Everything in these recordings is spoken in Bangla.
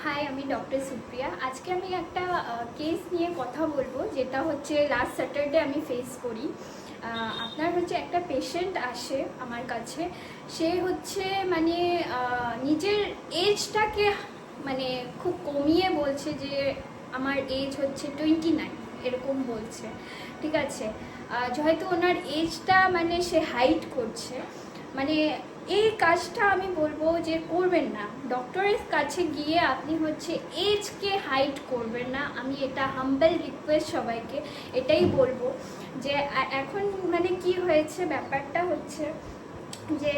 হাই, আমি ডক্টর সুপ্রিয়া। আজকে আমি একটা কেস নিয়ে কথা বলবো, যেটা হচ্ছে লাস্ট স্যাটারডে আমি ফেস করি। আপনার হচ্ছে একটা পেশেন্ট আসে আমার কাছে। সে হচ্ছে মানে নিজের এজটাকে মানে খুব কমিয়ে বলছে যে আমার এজ হচ্ছে 29 এরকম বলছে। ঠিক আছে, হয়তো ওনার এজটা মানে সে হাইড করছে। মানে এই কাজটা আমি বলবো যে করবেন না। ডক্টরের কাছে গিয়ে আপনি হচ্ছে এজকে হাইড করবেন না। আমি এটা হাম্বল রিকোয়েস্ট সবাইকে এটাই বলবো যে এখন মানে কি হয়েছে, ব্যাপারটা হচ্ছে যে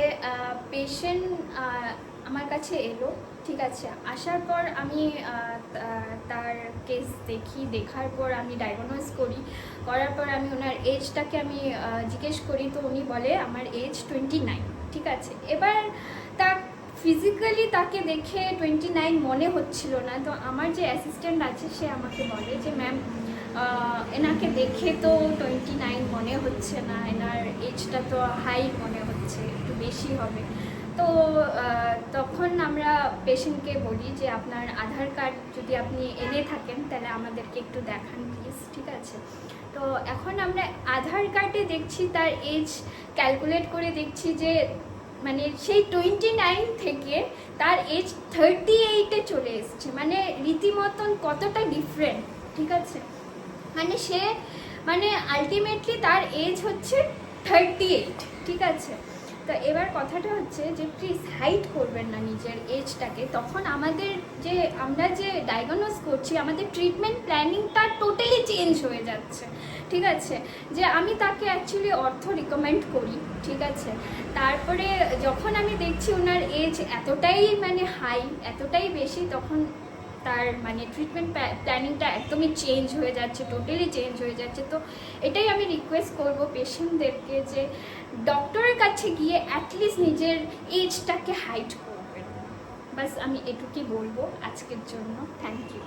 পেশেন্ট আমার কাছে এলো। ঠিক আছে, আসার পর আমি তার কেস দেখার পর আমি ডায়াগনোজ করার পর আমি ওনার এজটাকে আমি জিজ্ঞেস করি। তো উনি বলে আমার এজ 29। ঠিক আছে, এবার তার ফিজিক্যালি তাকে দেখে 29 মনে হচ্ছিল না। তো আমার যে অ্যাসিস্ট্যান্ট আছে সে আমাকে বলে যে ম্যাম, এনাকে দেখে তো 29 মনে হচ্ছে না, এনার এজটা তো হাই মনে হচ্ছে, একটু বেশি হবে। তো তখন আমরা পেশেন্টকে বলি যে আপনার আধার কার্ড যদি আপনি এনে থাকেন তাহলে আমাদেরকে একটু দেখান প্লিজ। ঠিক আছে, তো এখন আমরা আধার কার্ডে দেখছি তার এজ ক্যালকুলেট করে দেখছি যে মানে সেই 29 থেকে তার এজ 38-এ চলে এসছে। মানে রীতিমতন কতটা ডিফারেন্ট। ঠিক আছে, মানে সে মানে আলটিমেটলি তার এজ হচ্ছে 38। ঠিক আছে, তো এবার কথাটা হচ্ছে যে প্লিজ হাইড করবেন না নিজের এজটাকে। তখন আমাদের যে আমরা যে ডায়াগনোজ করছি, আমাদের ট্রিটমেন্ট প্ল্যানিংটা টোটালি চেঞ্জ হয়ে যাচ্ছে। ঠিক আছে, যে আমি তাকে অ্যাকচুয়ালি অর্থ রিকমেন্ড করি। ঠিক আছে, তারপরে যখন আমি দেখছি ওনার এজ এতটাই মানে হাই, এতটাই বেশি, তখন তার মানে ট্রিটমেন্ট প্ল্যানিংটা একদমই চেঞ্জ হয়ে যাচ্ছে, টোটালি চেঞ্জ হয়ে যাচ্ছে। তো এটাই আমি রিকোয়েস্ট করব পেশেন্টদেরকে যে ডক্টরের কাছে গিয়ে অ্যাটলিস্ট নিজের এজটাকে হাইড করবেন। বাস আমি এটুকুই বলবো আজকের জন্য। Thank you.